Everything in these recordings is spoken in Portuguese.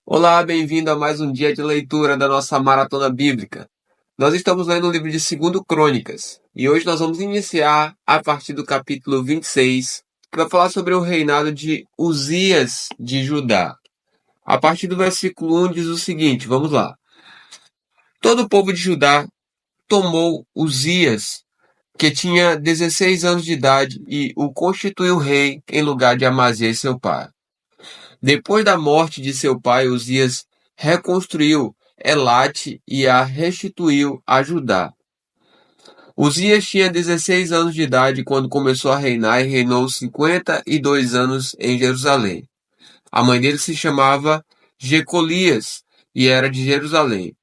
Olá, bem-vindo a mais um dia de leitura da nossa maratona bíblica. Nós estamos lendo o livro de 2 Crônicas e hoje nós vamos iniciar a partir do capítulo 26, que vai falar sobre o reinado de Uzias de Judá. A partir do versículo 1 diz o seguinte, vamos lá. Todo o povo de Judá tomou Uzias, que tinha 16 anos de idade, e o constituiu rei em lugar de Amazias, seu pai. Depois da morte de seu pai, Uzias reconstruiu Elate e a restituiu a Judá. Uzias tinha 16 anos de idade quando começou a reinar e reinou 52 anos em Jerusalém. A mãe dele se chamava Jecolias e era de Jerusalém.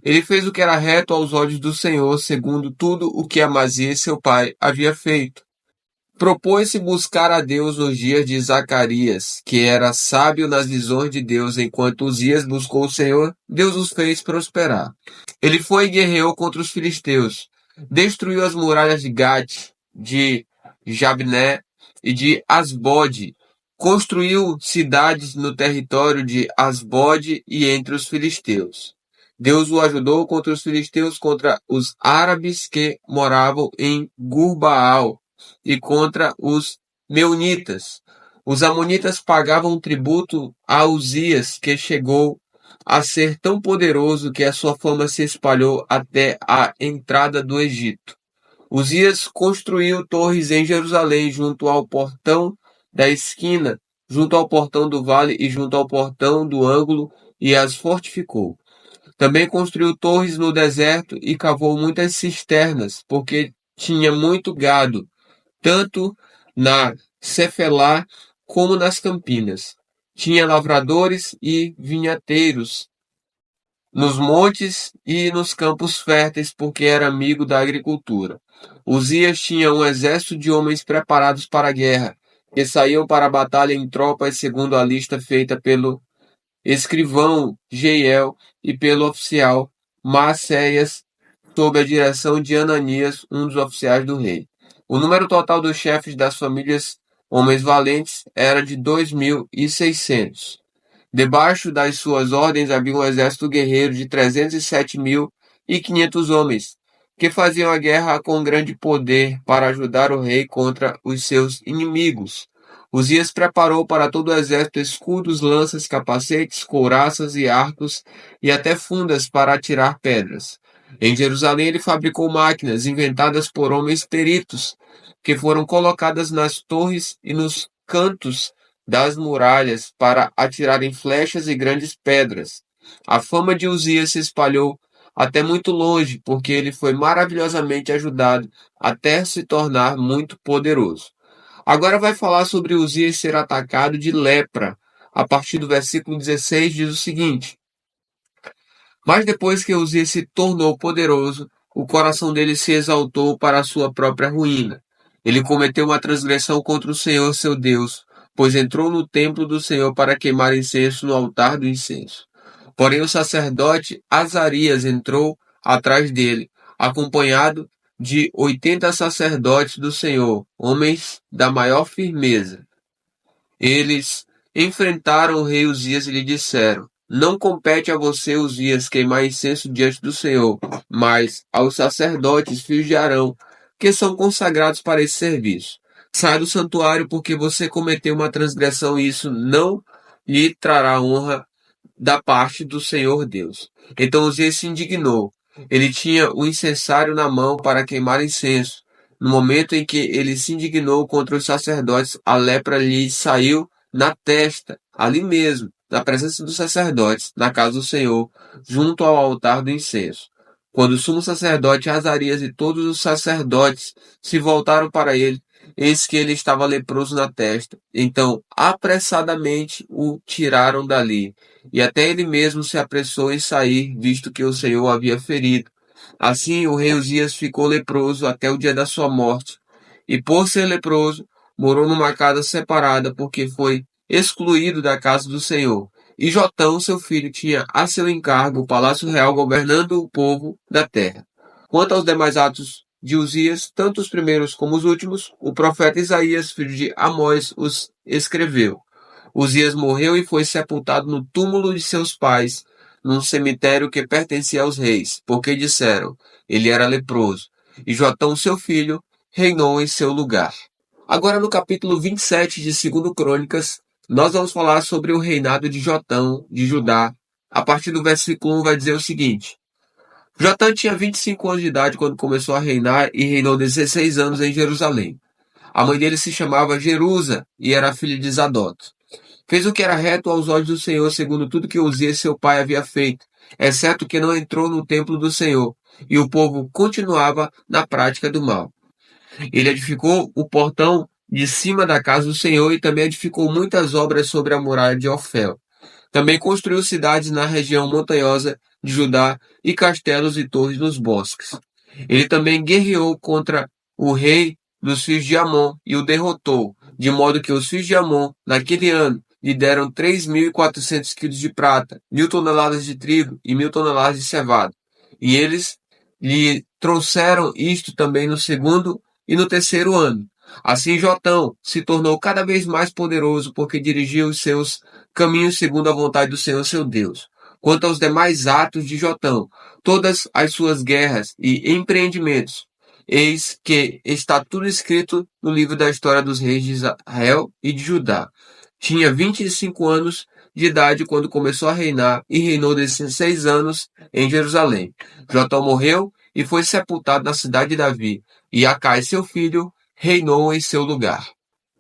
Ele fez o que era reto aos olhos do Senhor, segundo tudo o que Amazias, seu pai, havia feito. Propôs-se buscar a Deus nos dias de Zacarias, que era sábio nas visões de Deus, enquanto Uzias buscou o Senhor, Deus os fez prosperar. Ele foi e guerreou contra os filisteus, destruiu as muralhas de Gate, de Jabné e de Asbode, construiu cidades no território de Asbode e entre os filisteus. Deus o ajudou contra os filisteus, contra os árabes que moravam em Gurbaal, e contra os meunitas. Os amonitas pagavam tributo a Uzias, que chegou a ser tão poderoso que a sua fama se espalhou até a entrada do Egito. Uzias construiu torres em Jerusalém, junto ao portão da esquina, junto ao portão do vale e junto ao portão do ângulo, e as fortificou. Também construiu torres no deserto e cavou muitas cisternas, porque tinha muito gado, tanto na Cefelá como nas campinas. Tinha lavradores e vinhateiros nos montes e nos campos férteis, porque era amigo da agricultura. Uzias tinha um exército de homens preparados para a guerra, que saíam para a batalha em tropas segundo a lista feita pelo escrivão Jeiel e pelo oficial Maacéias, sob a direção de Ananias, um dos oficiais do rei. O número total dos chefes das famílias, homens valentes, era de 2.600. Debaixo das suas ordens havia um exército guerreiro de 307.500 homens, que faziam a guerra com grande poder para ajudar o rei contra os seus inimigos. Uzias preparou para todo o exército escudos, lanças, capacetes, couraças e arcos, e até fundas para atirar pedras. Em Jerusalém ele fabricou máquinas inventadas por homens peritos, que foram colocadas nas torres e nos cantos das muralhas para atirarem flechas e grandes pedras. A fama de Uzias se espalhou até muito longe, porque ele foi maravilhosamente ajudado até se tornar muito poderoso. Agora vai falar sobre Uzias ser atacado de lepra. A partir do versículo 16 diz o seguinte: Mas depois que Uzias se tornou poderoso, o coração dele se exaltou para a sua própria ruína. Ele cometeu uma transgressão contra o Senhor seu Deus, pois entrou no templo do Senhor para queimar incenso no altar do incenso. Porém o sacerdote Azarias entrou atrás dele, acompanhado de 80 sacerdotes do Senhor, homens da maior firmeza. Eles enfrentaram o rei Uzias e lhe disseram: Não compete a você, Uzias, queimar incenso diante do Senhor, mas aos sacerdotes, filhos de Arão, que são consagrados para esse serviço. Sai do santuário, porque você cometeu uma transgressão e isso não lhe trará honra da parte do Senhor Deus. Então Uzias se indignou. Ele tinha o incensário na mão para queimar incenso. No momento em que ele se indignou contra os sacerdotes, a lepra lhe saiu na testa, ali mesmo, na presença dos sacerdotes, na casa do Senhor, junto ao altar do incenso. Quando o sumo sacerdote Azarias e todos os sacerdotes se voltaram para ele, eis que ele estava leproso na testa. Então, apressadamente o tiraram dali, e até ele mesmo se apressou em sair, visto que o Senhor o havia ferido. Assim, o rei Uzias ficou leproso até o dia da sua morte, e por ser leproso, morou numa casa separada, porque foi excluído da casa do Senhor. E Jotão, seu filho, tinha a seu encargo o palácio real governando o povo da terra. Quanto aos demais atos de Uzias, tanto os primeiros como os últimos, o profeta Isaías, filho de Amós, os escreveu. Uzias morreu e foi sepultado no túmulo de seus pais, num cemitério que pertencia aos reis, porque disseram, ele era leproso. E Jotão, seu filho, reinou em seu lugar. Agora no capítulo 27 de 2 Crônicas, nós vamos falar sobre o reinado de Jotão, de Judá. A partir do versículo 1 vai dizer o seguinte: Jotão tinha 25 anos de idade quando começou a reinar e reinou 16 anos em Jerusalém. A mãe dele se chamava Jerusa e era filha de Zadok. Fez o que era reto aos olhos do Senhor, segundo tudo que Uzias seu pai havia feito, exceto que não entrou no templo do Senhor, e o povo continuava na prática do mal. Ele edificou o portão de cima da casa do Senhor e também edificou muitas obras sobre a muralha de Ofel. Também construiu cidades na região montanhosa de Judá e castelos e torres nos bosques. Ele também guerreou contra o rei dos filhos de Amon e o derrotou, de modo que os filhos de Amon, naquele ano, lhe deram 3.400 quilos de prata, 1.000 toneladas de trigo e 1.000 toneladas de cevada. E eles lhe trouxeram isto também no segundo e no terceiro ano. Assim Jotão se tornou cada vez mais poderoso porque dirigia os seus caminhos segundo a vontade do Senhor seu Deus. Quanto aos demais atos de Jotão, todas as suas guerras e empreendimentos, eis que está tudo escrito no livro da história dos reis de Israel e de Judá. Tinha 25 anos de idade quando começou a reinar e reinou 16 anos em Jerusalém. Jotão morreu e foi sepultado na cidade de Davi, e Acai, seu filho, reinou em seu lugar.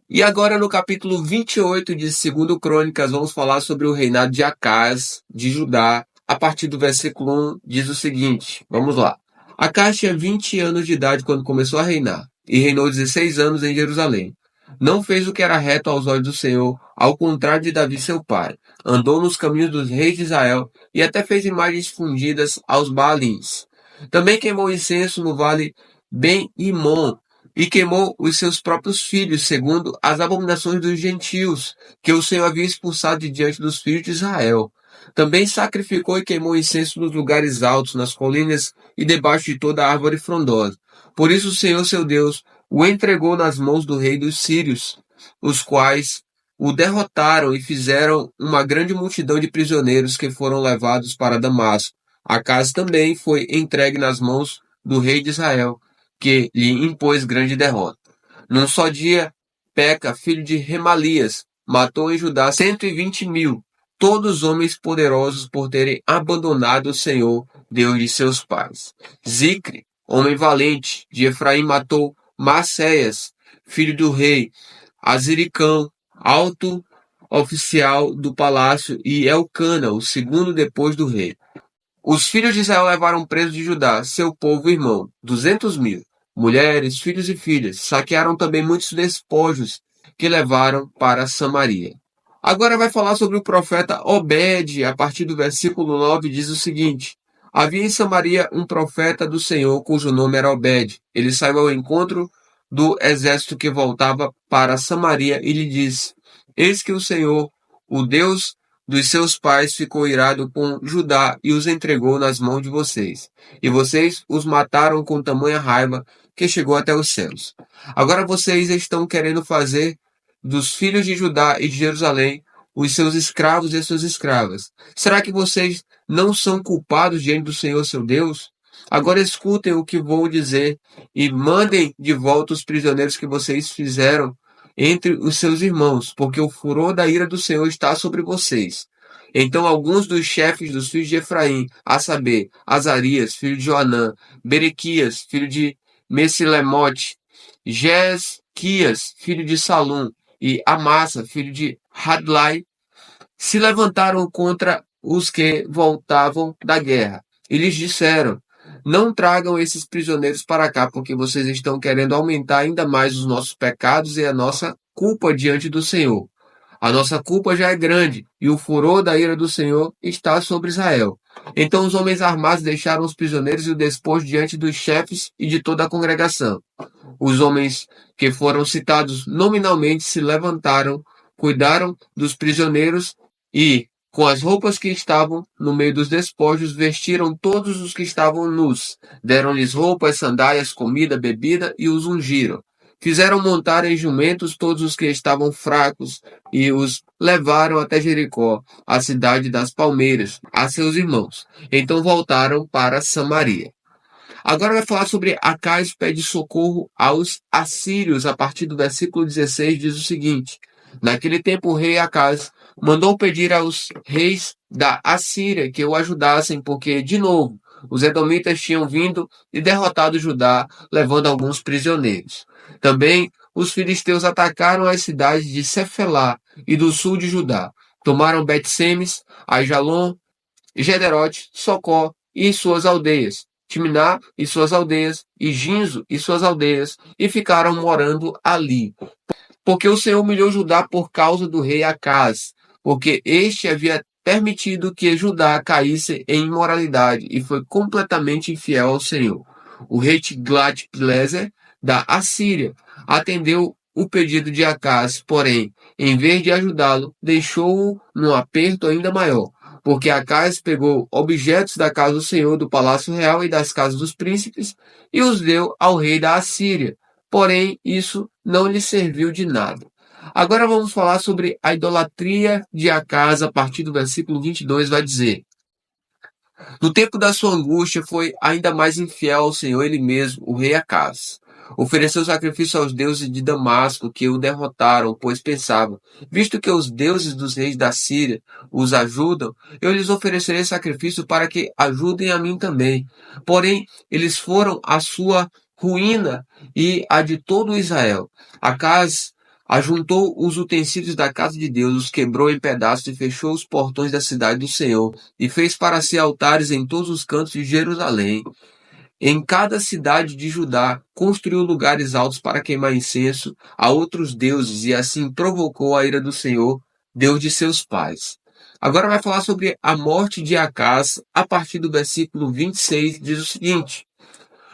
E agora no capítulo 28 de 2 Crônicas vamos falar sobre o reinado de Acaz, de Judá. A partir do versículo 1 diz o seguinte, vamos lá. Acaz tinha 20 anos de idade quando começou a reinar, e reinou 16 anos em Jerusalém. Não fez o que era reto aos olhos do Senhor, ao contrário de Davi seu pai. Andou nos caminhos dos reis de Israel, e até fez imagens fundidas aos Baalins. Também queimou incenso no vale Ben-Imom, e queimou os seus próprios filhos, segundo as abominações dos gentios, que o Senhor havia expulsado de diante dos filhos de Israel. Também sacrificou e queimou incenso nos lugares altos, nas colinas e debaixo de toda árvore frondosa. Por isso o Senhor, seu Deus, o entregou nas mãos do rei dos sírios, os quais o derrotaram e fizeram uma grande multidão de prisioneiros que foram levados para Damasco. Acaz também foi entregue nas mãos do rei de Israel, que lhe impôs grande derrota. Num só dia, Peca, filho de Remalias, matou em Judá 120.000, todos homens poderosos por terem abandonado o Senhor, Deus de seus pais. Zicre, homem valente, de Efraim matou Maceias, filho do rei, Aziricão, alto oficial do palácio, e Elcana, o segundo depois do rei. Os filhos de Israel levaram preso de Judá, seu povo irmão, 200.000, mulheres, filhos e filhas. Saquearam também muitos despojos que levaram para Samaria. Agora vai falar sobre o profeta Obed, a partir do versículo 9 diz o seguinte: Havia em Samaria um profeta do Senhor, cujo nome era Obed. Ele saiu ao encontro do exército que voltava para Samaria e lhe disse: Eis que o Senhor, o Deus dos seus pais, ficou irado com Judá e os entregou nas mãos de vocês. E vocês os mataram com tamanha raiva que chegou até os céus. Agora vocês estão querendo fazer dos filhos de Judá e de Jerusalém os seus escravos e as suas escravas. Será que vocês não são culpados diante do Senhor seu Deus? Agora escutem o que vou dizer e mandem de volta os prisioneiros que vocês fizeram entre os seus irmãos, porque o furor da ira do Senhor está sobre vocês. Então alguns dos chefes dos filhos de Efraim, a saber, Azarias, filho de Joanã, Berequias, filho de Mesilemote, Jesquias, filho de Salum, e Amassa, filho de Hadlai, se levantaram contra os que voltavam da guerra. E lhes disseram: Não tragam esses prisioneiros para cá, porque vocês estão querendo aumentar ainda mais os nossos pecados e a nossa culpa diante do Senhor. A nossa culpa já é grande, e o furor da ira do Senhor está sobre Israel. Então os homens armados deixaram os prisioneiros e o despojo diante dos chefes e de toda a congregação. Os homens que foram citados nominalmente se levantaram, cuidaram dos prisioneiros e, com as roupas que estavam no meio dos despojos, vestiram todos os que estavam nus. Deram-lhes roupas, sandálias, comida, bebida e os ungiram. Fizeram montar em jumentos todos os que estavam fracos e os levaram até Jericó, a cidade das palmeiras, a seus irmãos. Então voltaram para Samaria. Agora vai falar sobre Acais pede socorro aos assírios. A partir do versículo 16 diz o seguinte: Naquele tempo o rei Acais mandou pedir aos reis da Assíria que o ajudassem, porque, de novo, os edomitas tinham vindo e derrotado Judá, levando alguns prisioneiros. Também os filisteus atacaram as cidades de Cefelá e do sul de Judá. Tomaram Bet-Semes, Aijalon, Gederote, Socó e suas aldeias, Timná e suas aldeias, e Ginzo e suas aldeias, e ficaram morando ali. Porque o Senhor humilhou Judá por causa do rei Acaz, porque este havia permitido que Judá caísse em imoralidade e foi completamente infiel ao Senhor. O rei Tiglat-Pileser da Assíria atendeu o pedido de Acaz, porém, em vez de ajudá-lo, deixou-o num aperto ainda maior, porque Acaz pegou objetos da casa do Senhor, do palácio real e das casas dos príncipes, e os deu ao rei da Assíria. Porém, isso não lhe serviu de nada. Agora vamos falar sobre a idolatria de Acaz, a partir do versículo 22, vai dizer: No tempo da sua angústia foi ainda mais infiel ao Senhor ele mesmo, o rei Acaz. Ofereceu sacrifício aos deuses de Damasco, que o derrotaram, pois pensava, visto que os deuses dos reis da Síria os ajudam, eu lhes oferecerei sacrifício para que ajudem a mim também. Porém, eles foram a sua ruína e a de todo Israel. Acaz ajuntou os utensílios da casa de Deus, os quebrou em pedaços e fechou os portões da cidade do Senhor, e fez para si altares em todos os cantos de Jerusalém. Em cada cidade de Judá, construiu lugares altos para queimar incenso a outros deuses, e assim provocou a ira do Senhor, Deus de seus pais. Agora vai falar sobre a morte de Acaz, a partir do versículo 26, diz o seguinte: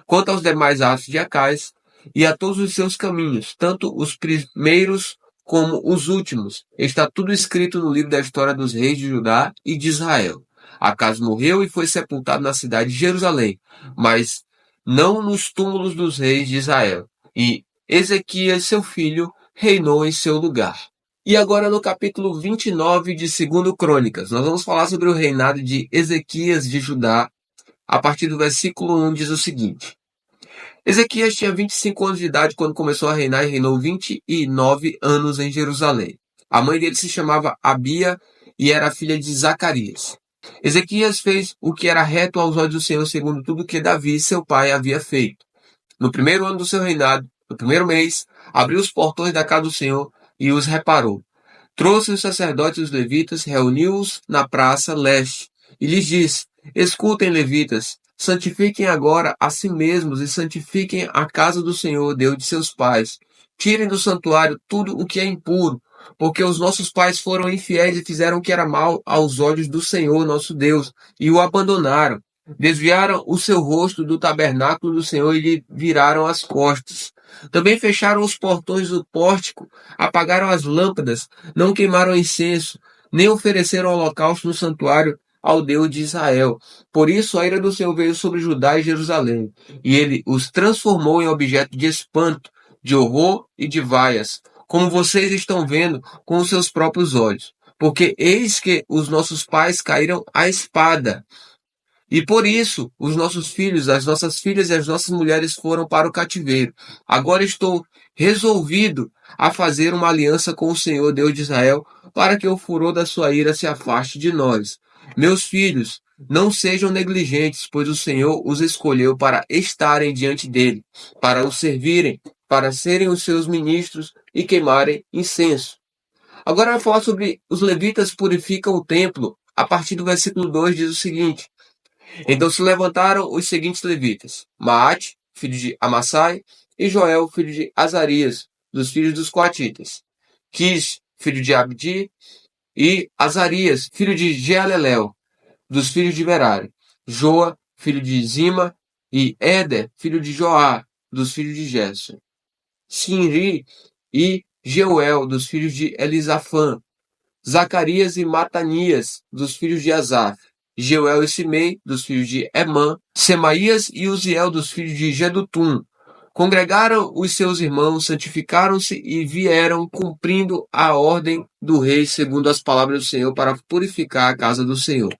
Quanto aos demais atos de Acaz, e a todos os seus caminhos, tanto os primeiros como os últimos, está tudo escrito no livro da história dos reis de Judá e de Israel. Acaz morreu e foi sepultado na cidade de Jerusalém, mas não nos túmulos dos reis de Israel. E Ezequias, seu filho, reinou em seu lugar. E agora no capítulo 29 de 2 Crônicas, nós vamos falar sobre o reinado de Ezequias de Judá. A partir do versículo 1 diz o seguinte: Ezequias tinha 25 anos de idade quando começou a reinar e reinou 29 anos em Jerusalém. A mãe dele se chamava Abia e era filha de Zacarias. Ezequias fez o que era reto aos olhos do Senhor, segundo tudo que Davi, seu pai, havia feito. No primeiro ano do seu reinado, no primeiro mês, abriu os portões da casa do Senhor e os reparou. Trouxe os sacerdotes e os levitas, reuniu-os na praça leste e lhes disse: Escutem, levitas, santifiquem agora a si mesmos e santifiquem a casa do Senhor, Deus de seus pais. Tirem do santuário tudo o que é impuro, porque os nossos pais foram infiéis e fizeram o que era mal aos olhos do Senhor, nosso Deus, e o abandonaram. Desviaram o seu rosto do tabernáculo do Senhor e lhe viraram as costas. Também fecharam os portões do pórtico, apagaram as lâmpadas, não queimaram incenso, nem ofereceram holocausto no santuário ao Deus de Israel. Por isso a ira do Senhor veio sobre Judá e Jerusalém, e ele os transformou em objeto de espanto, de horror e de vaias, como vocês estão vendo com os seus próprios olhos. Porque eis que os nossos pais caíram à espada, e por isso, os nossos filhos, as nossas filhas e as nossas mulheres foram para o cativeiro. Agora estou resolvido a fazer uma aliança com o Senhor, Deus de Israel, para que o furor da sua ira se afaste de nós. Meus filhos, não sejam negligentes, pois o Senhor os escolheu para estarem diante dele, para o servirem, para serem os seus ministros e queimarem incenso. Agora vai falar sobre os levitas purificam o templo. A partir do versículo 2 diz o seguinte: Então se levantaram os seguintes levitas: Maate, filho de Amassai, e Joel, filho de Azarias, dos filhos dos coatitas; Quis, filho de Abdi, e Azarias, filho de Jealelel, dos filhos de Merari; Joa, filho de Zima, e Éder, filho de Joá, dos filhos de Gerson; Sinri e Jeuel, dos filhos de Elisafã; Zacarias e Matanias, dos filhos de Asaf; Jeuel e Simei, dos filhos de Emã; Semaías e Uziel, dos filhos de Gedutum; Congregaram os seus irmãos, santificaram-se e vieram cumprindo a ordem do rei segundo as palavras do Senhor para purificar a casa do Senhor.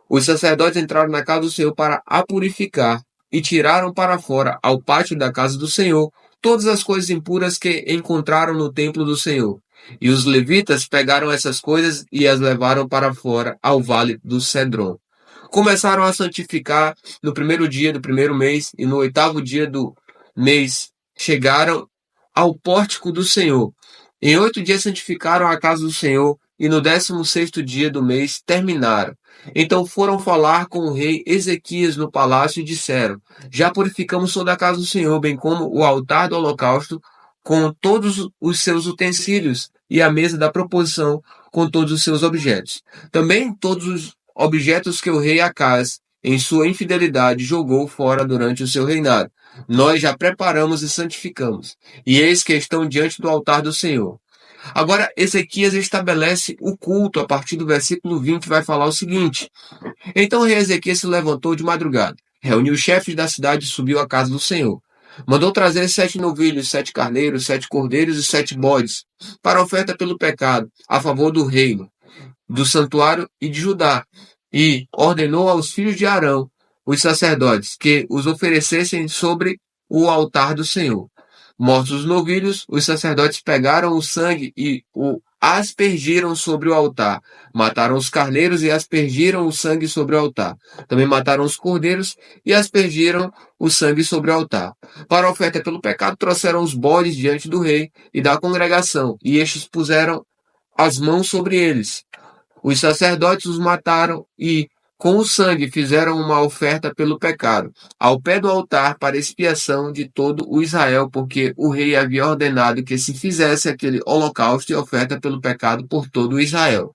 Os sacerdotes entraram na casa do Senhor para a purificar e tiraram para fora, ao pátio da casa do Senhor, todas as coisas impuras que encontraram no templo do Senhor. E os levitas pegaram essas coisas e as levaram para fora, ao vale do Cedron. Começaram a santificar no primeiro dia do primeiro mês, e no oitavo dia do mês chegaram ao pórtico do Senhor. Em 8 dias santificaram a casa do Senhor, e no 16º dia do mês terminaram. Então foram falar com o rei Ezequias no palácio e disseram: Já purificamos toda a casa do Senhor, bem como o altar do holocausto, com todos os seus utensílios, e a mesa da proposição, com todos os seus objetos. Também todos os objetos que o rei Acaz, em sua infidelidade, jogou fora durante o seu reinado. Nós já preparamos e santificamos, e eis que estão diante do altar do Senhor. Agora, Ezequias estabelece o culto. A partir do versículo 20 vai falar o seguinte: Então o rei Ezequias se levantou de madrugada, reuniu os chefes da cidade e subiu à casa do Senhor. Mandou trazer 7 novilhos, 7 carneiros, 7 cordeiros e 7 bodes, para oferta pelo pecado, a favor do reino, do santuário e de Judá. E ordenou aos filhos de Arão, os sacerdotes, que os oferecessem sobre o altar do Senhor. Mortos os novilhos, os sacerdotes pegaram o sangue e o aspergiram sobre o altar. Mataram os carneiros e aspergiram o sangue sobre o altar. Também mataram os cordeiros e aspergiram o sangue sobre o altar. Para a oferta pelo pecado, trouxeram os bodes diante do rei e da congregação, e estes puseram as mãos sobre eles. Os sacerdotes os mataram e, com o sangue, fizeram uma oferta pelo pecado, ao pé do altar para expiação de todo o Israel, porque o rei havia ordenado que se fizesse aquele holocausto e oferta pelo pecado por todo o Israel.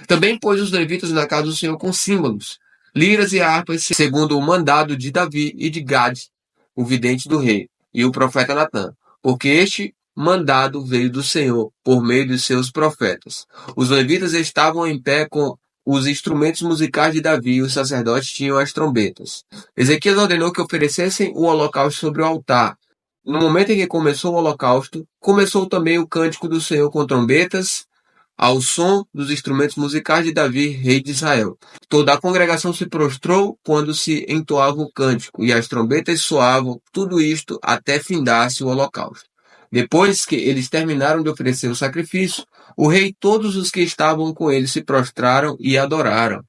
Também pôs os levitas na casa do Senhor com símbolos, liras e harpas, segundo o mandado de Davi e de Gade, o vidente do rei, e o profeta Natã, porque este mandado veio do Senhor por meio de seus profetas. Os levitas estavam em pé com os instrumentos musicais de Davi, e os sacerdotes tinham as trombetas. Ezequias ordenou que oferecessem o holocausto sobre o altar. No momento em que começou o holocausto, começou também o cântico do Senhor com trombetas, ao som dos instrumentos musicais de Davi, rei de Israel. Toda a congregação se prostrou quando se entoava o cântico, e as trombetas soavam, tudo isto até findar-se o holocausto. Depois que eles terminaram de oferecer o sacrifício, o rei e todos os que estavam com ele se prostraram e adoraram.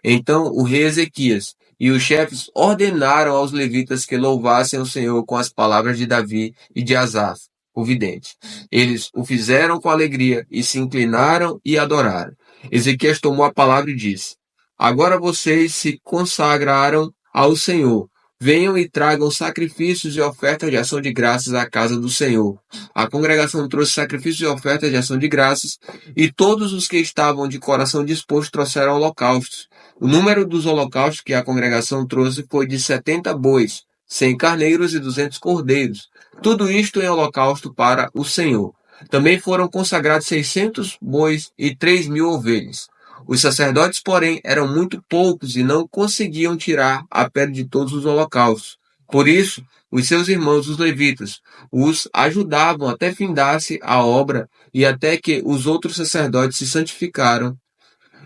Então o rei Ezequias e os chefes ordenaram aos levitas que louvassem o Senhor com as palavras de Davi e de Asaf, o vidente. Eles o fizeram com alegria e se inclinaram e adoraram. Ezequias tomou a palavra e disse: Agora vocês se consagraram ao Senhor. Venham e tragam sacrifícios e ofertas de ação de graças à casa do Senhor. A congregação trouxe sacrifícios e ofertas de ação de graças, e todos os que estavam de coração disposto trouxeram holocaustos. O número dos holocaustos que a congregação trouxe foi de 70 bois, 100 carneiros e 200 cordeiros. Tudo isto em holocausto para o Senhor. Também foram consagrados 600 bois e 3.000 ovelhas. Os sacerdotes, porém, eram muito poucos e não conseguiam tirar a pele de todos os holocaustos. Por isso, os seus irmãos, os levitas, os ajudavam até findar-se a obra e até que os outros sacerdotes se santificaram,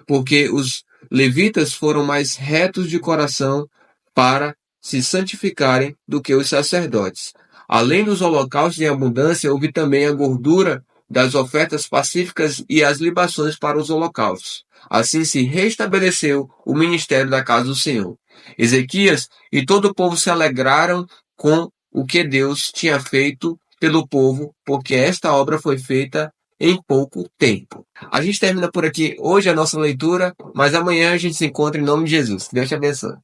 porque os levitas foram mais retos de coração para se santificarem do que os sacerdotes. Além dos holocaustos em abundância, houve também a gordura das ofertas pacíficas e as libações para os holocaustos. Assim se restabeleceu o ministério da casa do Senhor. Ezequias e todo o povo se alegraram com o que Deus tinha feito pelo povo, porque esta obra foi feita em pouco tempo. A gente termina por aqui hoje a nossa leitura, mas amanhã a gente se encontra em nome de Jesus. Deus te abençoe.